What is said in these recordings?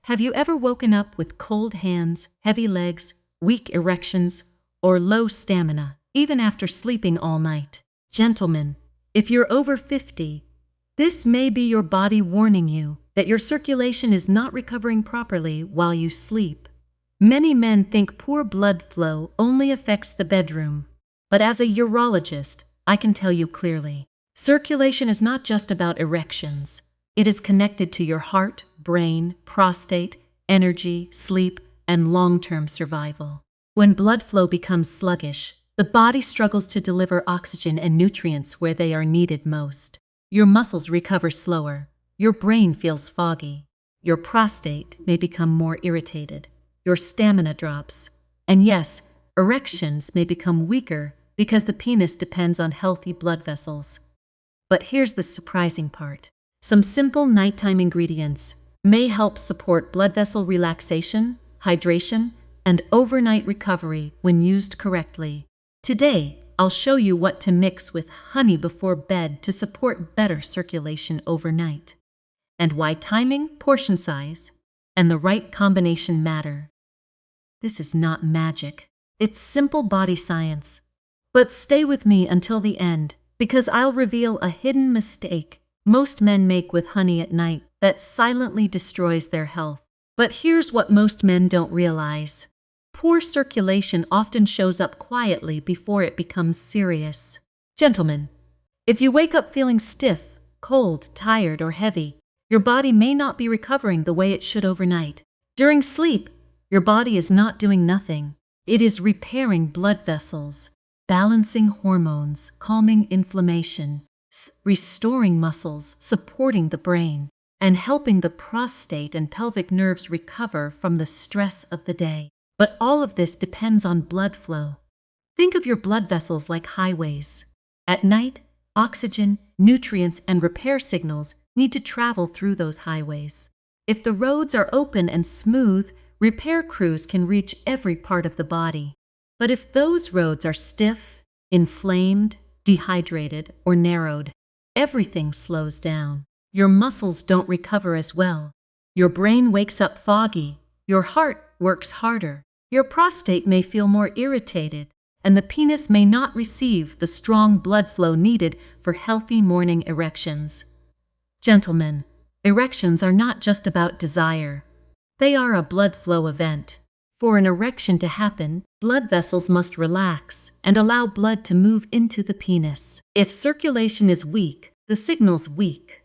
Have you ever woken up with cold hands, heavy legs, weak erections, or low stamina, even after sleeping all night? Gentlemen, if you're over 50, this may be your body warning you that your circulation is not recovering properly while you sleep. Many men think poor blood flow only affects the bedroom, but as a urologist, I can tell you clearly, circulation is not just about erections. It is connected to your heart, brain, prostate, energy, sleep, and long-term survival. When blood flow becomes sluggish, the body struggles to deliver oxygen and nutrients where they are needed most. Your muscles recover slower, your brain feels foggy, your prostate may become more irritated, your stamina drops, and yes, erections may become weaker because the penis depends on healthy blood vessels. But here's the surprising part. Some simple nighttime ingredients may help support blood vessel relaxation, hydration, and overnight recovery when used correctly. Today, I'll show you what to mix with honey before bed to support better circulation overnight, and why timing, portion size, and the right combination matter. This is not magic. It's simple body science. But stay with me until the end, because I'll reveal a hidden mistake most men make with honey at night that silently destroys their health. But here's what most men don't realize. Poor circulation often shows up quietly before it becomes serious. Gentlemen, if you wake up feeling stiff, cold, tired, or heavy, your body may not be recovering the way it should overnight. During sleep, your body is not doing nothing. It is repairing blood vessels, balancing hormones, calming inflammation, restoring muscles, supporting the brain, and helping the prostate and pelvic nerves recover from the stress of the day. But all of this depends on blood flow. Think of your blood vessels like highways. At night, oxygen, nutrients, and repair signals need to travel through those highways. If the roads are open and smooth, repair crews can reach every part of the body. But if those roads are stiff, inflamed, dehydrated, or narrowed, everything slows down. Your muscles don't recover as well. Your brain wakes up foggy. Your heart works harder. Your prostate may feel more irritated, and the penis may not receive the strong blood flow needed for healthy morning erections. Gentlemen, erections are not just about desire. They are a blood flow event. For an erection to happen, blood vessels must relax and allow blood to move into the penis. If circulation is weak, the signal's weak.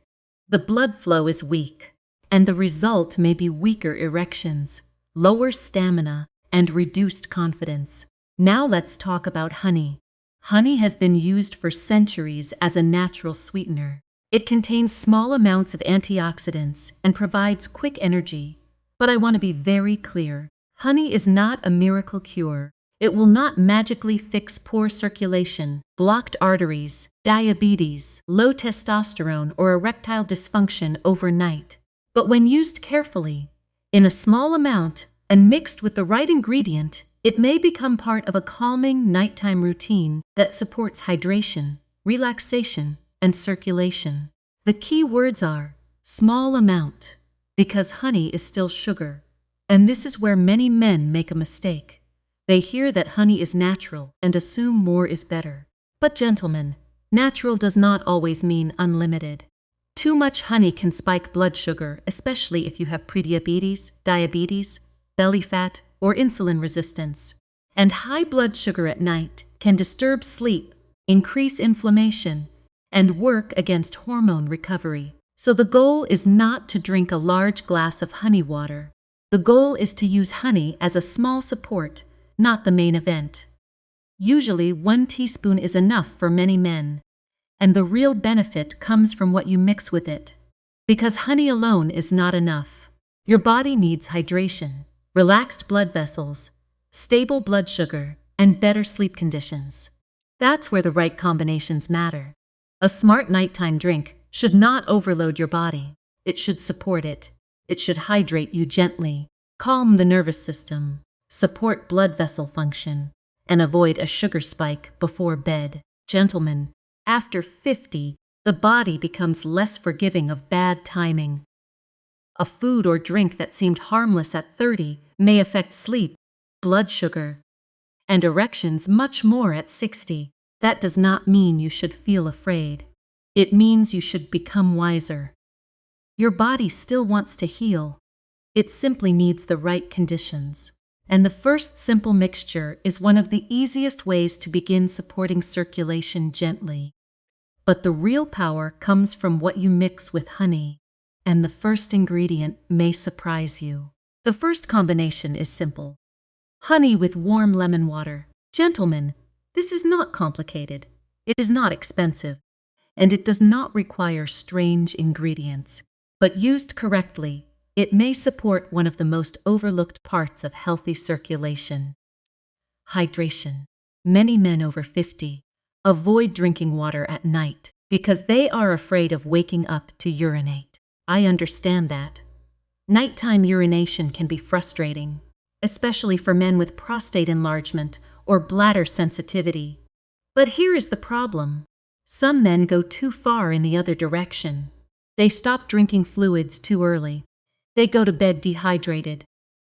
The blood flow is weak, and the result may be weaker erections, lower stamina, and reduced confidence. Now let's talk about honey. Honey has been used for centuries as a natural sweetener. It contains small amounts of antioxidants and provides quick energy. But I want to be very clear. Honey is not a miracle cure. It will not magically fix poor circulation, blocked arteries, diabetes, low testosterone, or erectile dysfunction overnight. But when used carefully, in a small amount, and mixed with the right ingredient, it may become part of a calming nighttime routine that supports hydration, relaxation, and circulation. The key words are small amount, because honey is still sugar. And this is where many men make a mistake. They hear that honey is natural and assume more is better. But gentlemen, natural does not always mean unlimited. Too much honey can spike blood sugar, especially if you have prediabetes, diabetes, belly fat, or insulin resistance. And high blood sugar at night can disturb sleep, increase inflammation, and work against hormone recovery. So the goal is not to drink a large glass of honey water. The goal is to use honey as a small support, not the main event. Usually 1 teaspoon is enough for many men, and the real benefit comes from what you mix with it. Because honey alone is not enough. Your body needs hydration, relaxed blood vessels, stable blood sugar, and better sleep conditions. That's where the right combinations matter. A smart nighttime drink should not overload your body. It should support it. It should hydrate you gently, calm the nervous system, support blood vessel function, and avoid a sugar spike before bed. Gentlemen, after 50, the body becomes less forgiving of bad timing. A food or drink that seemed harmless at 30 may affect sleep, blood sugar, and erections much more at 60. That does not mean you should feel afraid. It means you should become wiser. Your body still wants to heal. It simply needs the right conditions. And the first simple mixture is one of the easiest ways to begin supporting circulation gently. But the real power comes from what you mix with honey. And the first ingredient may surprise you. The first combination is simple. Honey with warm lemon water. Gentlemen, this is not complicated. It is not expensive. And it does not require strange ingredients. But used correctly, it may support one of the most overlooked parts of healthy circulation. Hydration. Many men over 50 avoid drinking water at night because they are afraid of waking up to urinate. I understand that. Nighttime urination can be frustrating, especially for men with prostate enlargement or bladder sensitivity. But here is the problem. Some men go too far in the other direction. They stop drinking fluids too early. They go to bed dehydrated.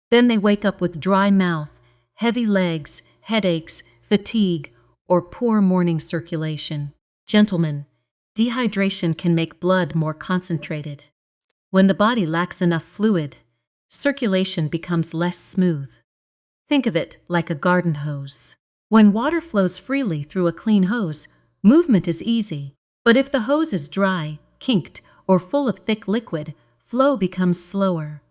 Then they wake up with dry mouth, heavy legs, headaches, fatigue, or poor morning circulation. Gentlemen, dehydration can make blood more concentrated. When the body lacks enough fluid, circulation becomes less smooth. Think of it like a garden hose. When water flows freely through a clean hose, movement is easy. But if the hose is dry, kinked, or full of thick liquid, flow becomes slower.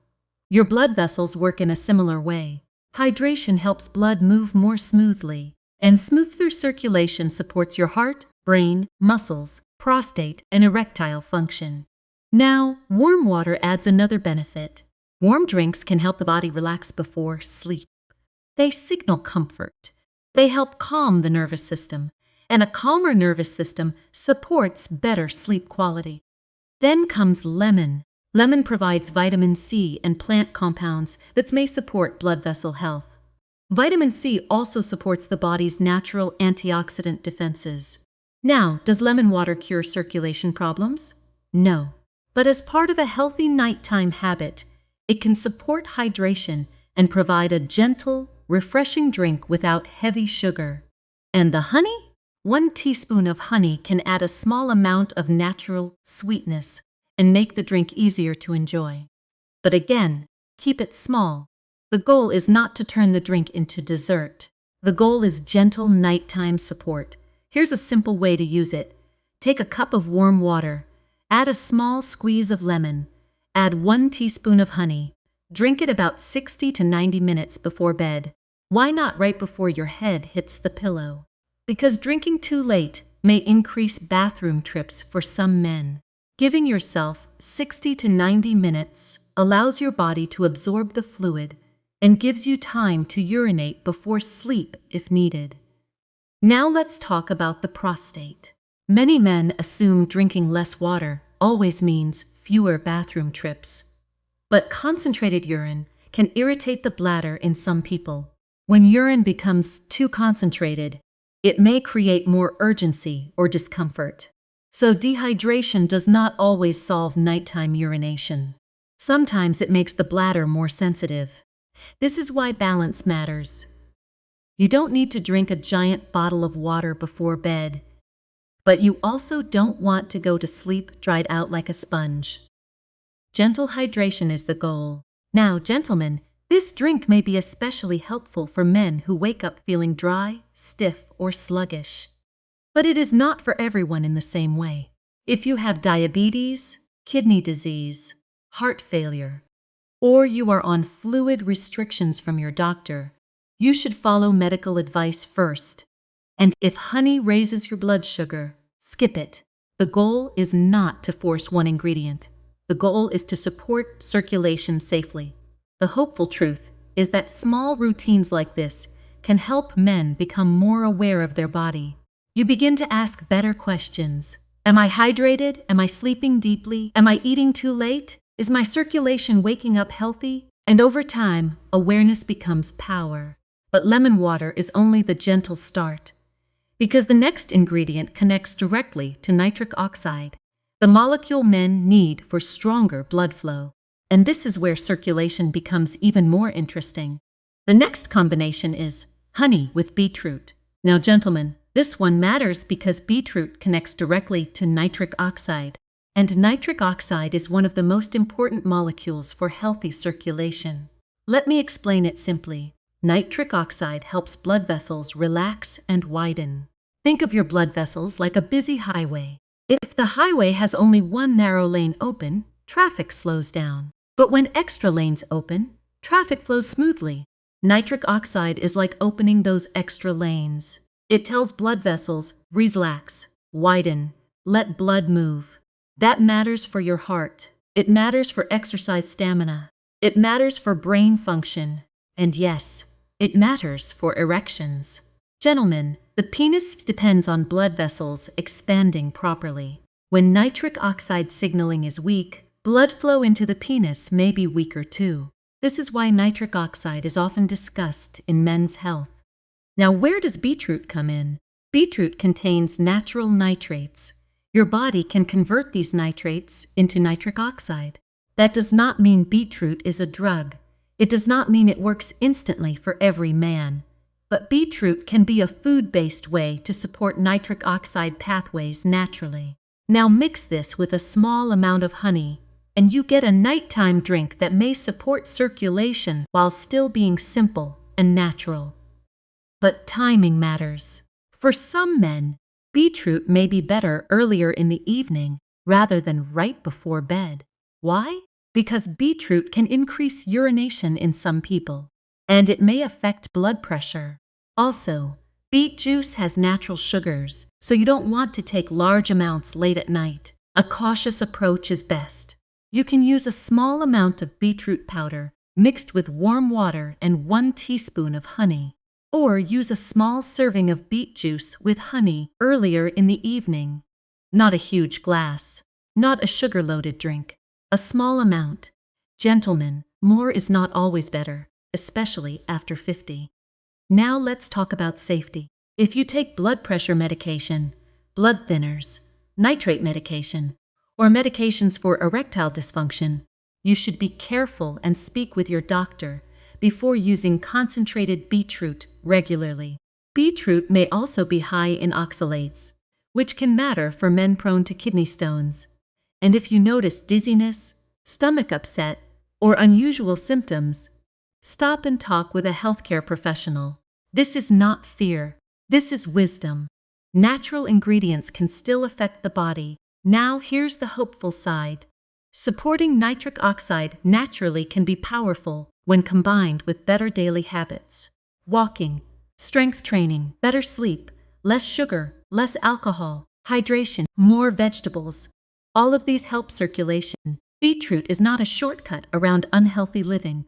Your blood vessels work in a similar way. Hydration helps blood move more smoothly, and smoother circulation supports your heart, brain, muscles, prostate, and erectile function. Now, warm water adds another benefit. Warm drinks can help the body relax before sleep. They signal comfort. They help calm the nervous system, and a calmer nervous system supports better sleep quality. Then comes lemon. Lemon provides vitamin C and plant compounds that may support blood vessel health. Vitamin C also supports the body's natural antioxidant defenses. Now, does lemon water cure circulation problems? No. But as part of a healthy nighttime habit, it can support hydration and provide a gentle, refreshing drink without heavy sugar. And the honey? 1 teaspoon of honey can add a small amount of natural sweetness and make the drink easier to enjoy. But again, keep it small. The goal is not to turn the drink into dessert. The goal is gentle nighttime support. Here's a simple way to use it. Take a cup of warm water, add a small squeeze of lemon, add 1 teaspoon of honey. Drink it about 60 to 90 minutes before bed. Why not right before your head hits the pillow? Because drinking too late may increase bathroom trips for some men. Giving yourself 60 to 90 minutes allows your body to absorb the fluid and gives you time to urinate before sleep if needed. Now let's talk about the prostate. Many men assume drinking less water always means fewer bathroom trips. But concentrated urine can irritate the bladder in some people. When urine becomes too concentrated, it may create more urgency or discomfort. So dehydration does not always solve nighttime urination. Sometimes it makes the bladder more sensitive. This is why balance matters. You don't need to drink a giant bottle of water before bed, but you also don't want to go to sleep dried out like a sponge. Gentle hydration is the goal. Now, gentlemen, this drink may be especially helpful for men who wake up feeling dry, stiff, or sluggish. But it is not for everyone in the same way. If you have diabetes, kidney disease, heart failure, or you are on fluid restrictions from your doctor, you should follow medical advice first. And if honey raises your blood sugar, skip it. The goal is not to force one ingredient. The goal is to support circulation safely. The hopeful truth is that small routines like this can help men become more aware of their body. You begin to ask better questions. Am I hydrated? Am I sleeping deeply? Am I eating too late? Is my circulation waking up healthy? And over time, awareness becomes power. But lemon water is only the gentle start, because the next ingredient connects directly to nitric oxide, the molecule men need for stronger blood flow. And this is where circulation becomes even more interesting. The next combination is honey with beetroot. Now, gentlemen, this one matters because beetroot connects directly to nitric oxide. And nitric oxide is one of the most important molecules for healthy circulation. Let me explain it simply. Nitric oxide helps blood vessels relax and widen. Think of your blood vessels like a busy highway. If the highway has only one narrow lane open, traffic slows down. But when extra lanes open, traffic flows smoothly. Nitric oxide is like opening those extra lanes. It tells blood vessels, relax, widen, let blood move. That matters for your heart. It matters for exercise stamina. It matters for brain function. And yes, it matters for erections. Gentlemen, the penis depends on blood vessels expanding properly. When nitric oxide signaling is weak, blood flow into the penis may be weaker too. This is why nitric oxide is often discussed in men's health. Now, where does beetroot come in? Beetroot contains natural nitrates. Your body can convert these nitrates into nitric oxide. That does not mean beetroot is a drug. It does not mean it works instantly for every man. But beetroot can be a food-based way to support nitric oxide pathways naturally. Now mix this with a small amount of honey, and you get a nighttime drink that may support circulation while still being simple and natural. But timing matters. For some men, beetroot may be better earlier in the evening rather than right before bed. Why? Because beetroot can increase urination in some people, and it may affect blood pressure. Also, beet juice has natural sugars, so you don't want to take large amounts late at night. A cautious approach is best. You can use a small amount of beetroot powder mixed with warm water and 1 teaspoon of honey. Or use a small serving of beet juice with honey earlier in the evening. Not a huge glass, not a sugar-loaded drink, a small amount. Gentlemen, more is not always better, especially after 50. Now let's talk about safety. If you take blood pressure medication, blood thinners, nitrate medication, or medications for erectile dysfunction, you should be careful and speak with your doctor before using concentrated beetroot regularly. Beetroot may also be high in oxalates, which can matter for men prone to kidney stones. And if you notice dizziness, stomach upset, or unusual symptoms, stop and talk with a healthcare professional. This is not fear. This is wisdom. Natural ingredients can still affect the body. Now here's the hopeful side. Supporting nitric oxide naturally can be powerful when combined with better daily habits. Walking, strength training, better sleep, less sugar, less alcohol, hydration, more vegetables. All of these help circulation. Beetroot is not a shortcut around unhealthy living.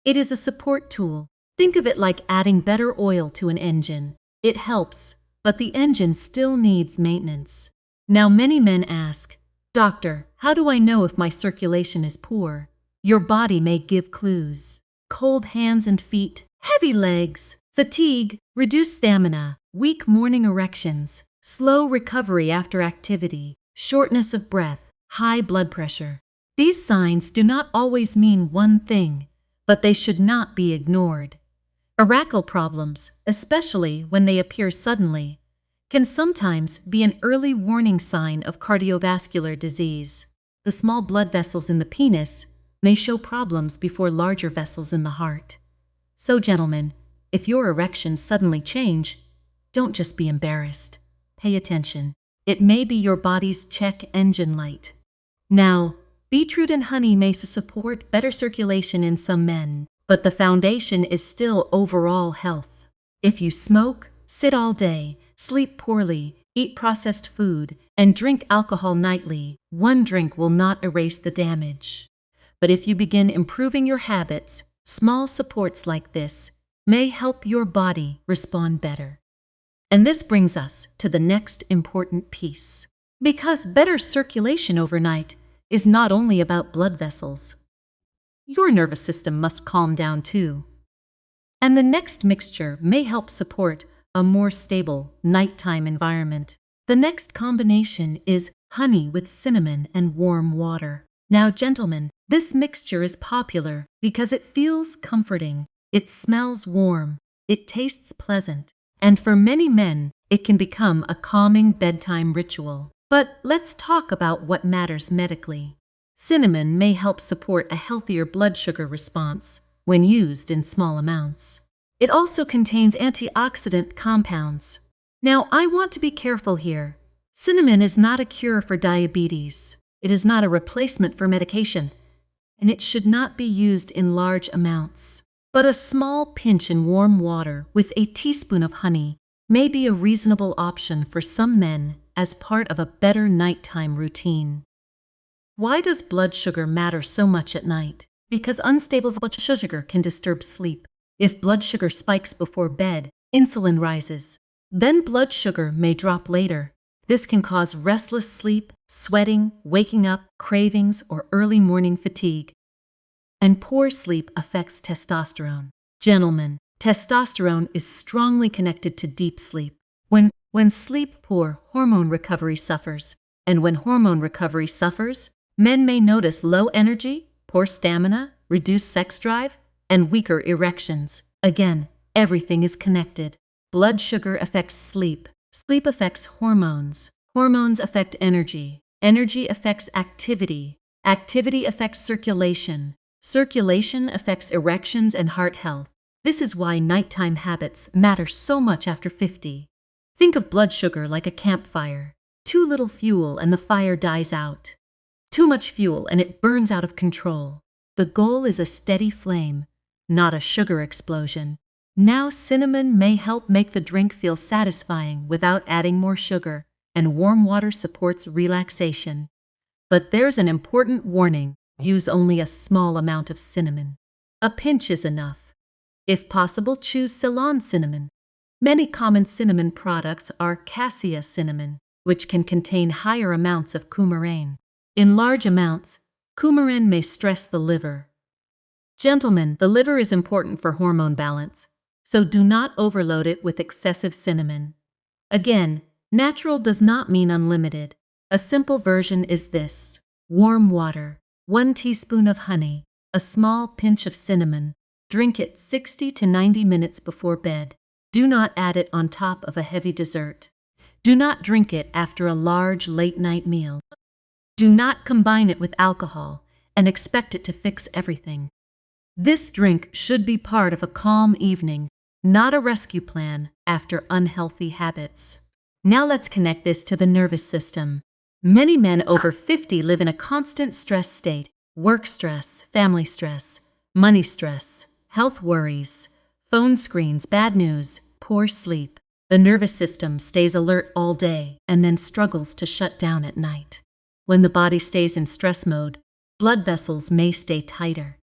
It is a support tool. Think of it like adding better oil to an engine. It helps, but the engine still needs maintenance. Now many men ask, "Doctor, how do I know if my circulation is poor?" Your body may give clues. Cold hands and feet, heavy legs, fatigue, reduced stamina, weak morning erections, slow recovery after activity, shortness of breath, high blood pressure. These signs do not always mean one thing, but they should not be ignored. Erectile problems, especially when they appear suddenly, can sometimes be an early warning sign of cardiovascular disease. The small blood vessels in the penis may show problems before larger vessels in the heart. So, gentlemen, if your erections suddenly change, don't just be embarrassed. Pay attention. It may be your body's check engine light. Now, beetroot and honey may support better circulation in some men, but the foundation is still overall health. If you smoke, sit all day, sleep poorly, eat processed food, and drink alcohol nightly, one drink will not erase the damage. But if you begin improving your habits, small supports like this may help your body respond better. And this brings us to the next important piece. Because better circulation overnight is not only about blood vessels. Your nervous system must calm down too. And the next mixture may help support a more stable nighttime environment. The next combination is honey with cinnamon and warm water. Now, gentlemen, This mixture is popular because it feels comforting, it smells warm, it tastes pleasant, and for many men, it can become a calming bedtime ritual. But let's talk about what matters medically. Cinnamon may help support a healthier blood sugar response when used in small amounts. It also contains antioxidant compounds. Now, I want to be careful here. Cinnamon is not a cure for diabetes. It is not a replacement for medication, and it should not be used in large amounts. But a small pinch in warm water with a teaspoon of honey may be a reasonable option for some men as part of a better nighttime routine. Why does blood sugar matter so much at night? Because unstable blood sugar can disturb sleep. If blood sugar spikes before bed, insulin rises. Then blood sugar may drop later. This can cause restless sleep, sweating, waking up, cravings, or early morning fatigue. And poor sleep affects testosterone. Gentlemen, testosterone is strongly connected to deep sleep. When sleep poor, hormone recovery suffers. And when hormone recovery suffers, men may notice low energy, poor stamina, reduced sex drive, and weaker erections. Again, everything is connected. Blood sugar affects sleep. Sleep affects hormones. Hormones affect energy. Energy affects activity. Activity affects circulation. Circulation affects erections and heart health. This is why nighttime habits matter so much after 50. Think of blood sugar like a campfire. Too little fuel and the fire dies out. Too much fuel and it burns out of control. The goal is a steady flame, not a sugar explosion. Now cinnamon may help make the drink feel satisfying without adding more sugar, and warm water supports relaxation. But there's an important warning: use only a small amount of cinnamon. A pinch is enough. If possible, choose Ceylon cinnamon. Many common cinnamon products are cassia cinnamon, which can contain higher amounts of coumarin. In large amounts, coumarin may stress the liver. Gentlemen, the liver is important for hormone balance, so do not overload it with excessive cinnamon. Again, natural does not mean unlimited. A simple version is this: warm water, 1 teaspoon of honey, a small pinch of cinnamon. Drink it 60 to 90 minutes before bed. Do not add it on top of a heavy dessert. Do not drink it after a large late-night meal. Do not combine it with alcohol and expect it to fix everything. This drink should be part of a calm evening, not a rescue plan after unhealthy habits. Now let's connect this to the nervous system. Many men over 50 live in a constant stress state: work stress, family stress, money stress, health worries, phone screens, bad news, poor sleep. The nervous system stays alert all day and then struggles to shut down at night. When the body stays in stress mode, blood vessels may stay tighter.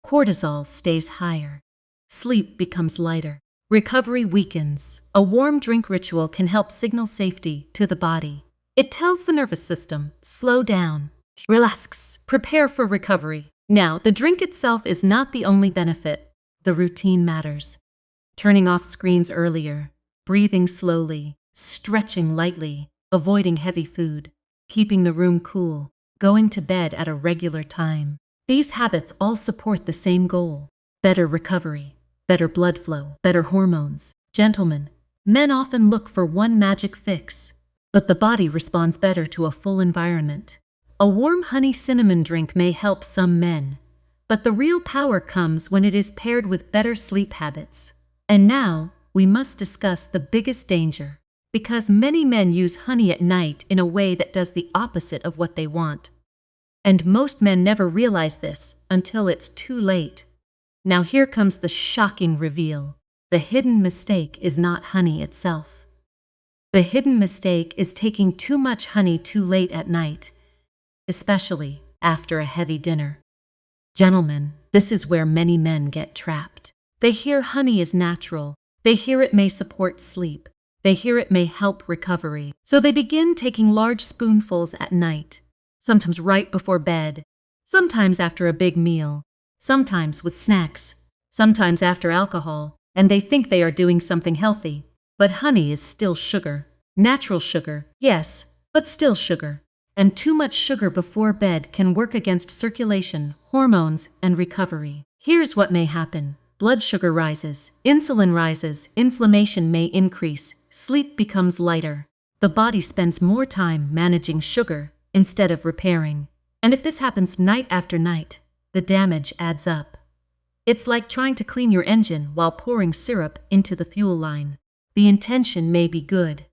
Cortisol stays higher. Sleep becomes lighter. Recovery weakens. A warm drink ritual can help signal safety to the body. It tells the nervous system, slow down, relax, prepare for recovery. Now, the drink itself is not the only benefit. The routine matters. Turning off screens earlier, breathing slowly, stretching lightly, avoiding heavy food, keeping the room cool, going to bed at a regular time. These habits all support the same goal: better recovery, better blood flow, better hormones. Gentlemen, men often look for one magic fix, but the body responds better to a full environment. A warm honey cinnamon drink may help some men, but the real power comes when it is paired with better sleep habits. And now, we must discuss the biggest danger, because many men use honey at night in a way that does the opposite of what they want. And most men never realize this until it's too late. Now here comes the shocking reveal. The hidden mistake is not honey itself. The hidden mistake is taking too much honey too late at night, especially after a heavy dinner. Gentlemen, this is where many men get trapped. They hear honey is natural. They hear it may support sleep. They hear it may help recovery. So they begin taking large spoonfuls at night, sometimes right before bed, sometimes after a big meal, sometimes with snacks, sometimes after alcohol, and they think they are doing something healthy. But honey is still sugar. Natural sugar, yes, but still sugar. and too much sugar before bed can work against circulation, hormones, and recovery. Here's what may happen. Blood sugar rises, insulin rises, inflammation may increase, sleep becomes lighter. The body spends more time managing sugar instead of repairing. And if this happens night after night, the damage adds up. It's like trying to clean your engine while pouring syrup into the fuel line. The intention may be good,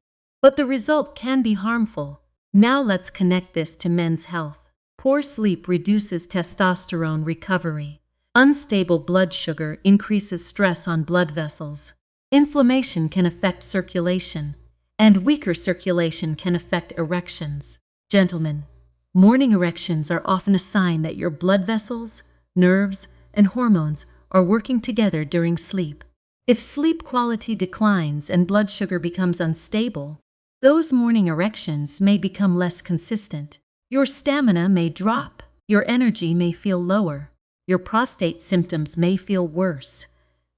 but the result can be harmful. Now let's connect this to men's health. Poor sleep reduces testosterone recovery. Unstable blood sugar increases stress on blood vessels. Inflammation can affect circulation, and weaker circulation can affect erections. Gentlemen, morning erections are often a sign that your blood vessels, nerves, and hormones are working together during sleep. If sleep quality declines and blood sugar becomes unstable, those morning erections may become less consistent. Your stamina may drop, your energy may feel lower, your prostate symptoms may feel worse,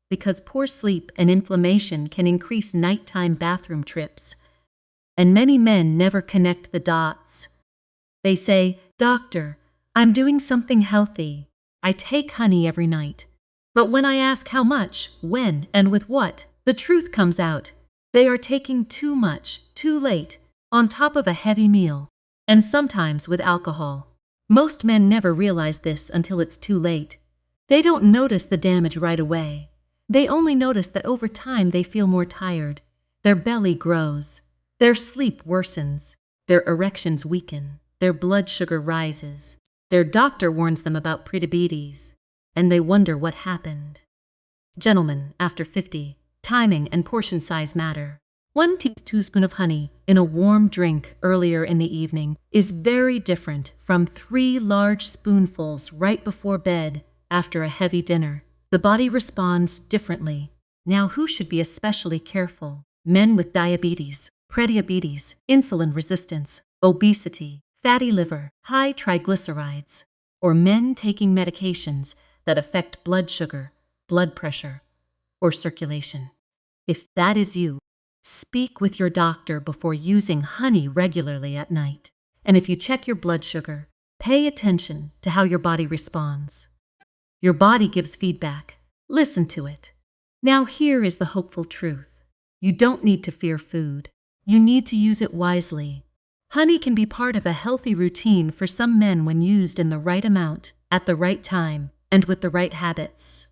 because poor sleep and inflammation can increase nighttime bathroom trips. And many men never connect the dots. They say, "Doctor, I'm doing something healthy. I take honey every night." But when I ask how much, when, and with what, the truth comes out. They are taking too much, too late, on top of a heavy meal, and sometimes with alcohol. Most men never realize this until it's too late. They don't notice the damage right away. They only notice that over time they feel more tired, their belly grows, their sleep worsens, their erections weaken, their blood sugar rises. Their doctor warns them about prediabetes, and they wonder what happened. Gentlemen, after 50, timing and portion size matter. 1 teaspoon of honey in a warm drink earlier in the evening is very different from 3 large spoonfuls right before bed after a heavy dinner. The body responds differently. Now, who should be especially careful? Men with diabetes, prediabetes, insulin resistance, obesity, fatty liver, high triglycerides, or men taking medications that affect blood sugar, blood pressure, or circulation. If that is you, speak with your doctor before using honey regularly at night. And if you check your blood sugar, pay attention to how your body responds. Your body gives feedback. Listen to it. Now here is the hopeful truth. You don't need to fear food. You need to use it wisely. Honey can be part of a healthy routine for some men when used in the right amount, at the right time, and with the right habits.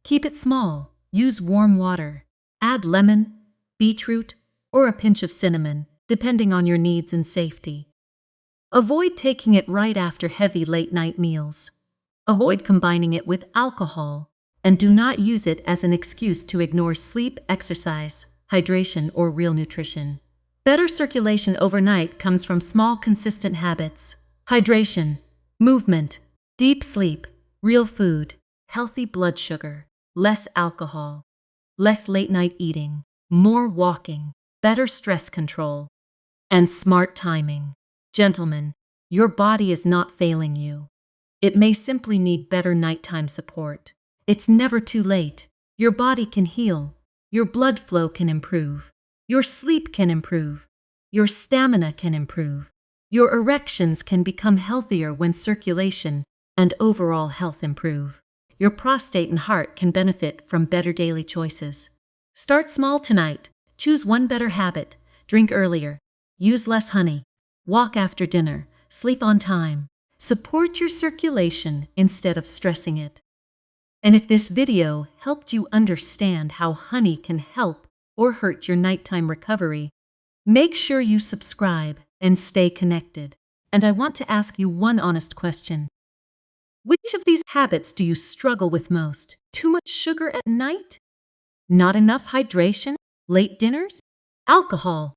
Keep it small. Use warm water. Add lemon, beetroot, or a pinch of cinnamon, depending on your needs and safety. Avoid taking it right after heavy late-night meals. Avoid combining it with alcohol, and do not use it as an excuse to ignore sleep, exercise, hydration, or real nutrition. Better circulation overnight comes from small, consistent habits: hydration, movement, deep sleep, real food, healthy blood sugar, less alcohol, less late-night eating, more walking, better stress control, and smart timing. Gentlemen, your body is not failing you. It may simply need better nighttime support. It's never too late. Your body can heal. Your blood flow can improve. Your sleep can improve. Your stamina can improve. Your erections can become healthier when circulation and overall health improve. Your prostate and heart can benefit from better daily choices. Start small tonight. Choose one better habit. Drink earlier. Use less honey. Walk after dinner. Sleep on time. Support your circulation instead of stressing it. And if this video helped you understand how honey can help or hurt your nighttime recovery, make sure you subscribe and stay connected. And I want to ask you one honest question. Which of these habits do you struggle with most? Too much sugar at night? Not enough hydration? Late dinners? Alcohol?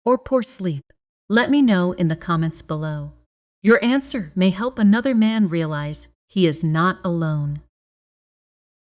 Or poor sleep? Let me know in the comments below. Your answer may help another man realize he is not alone.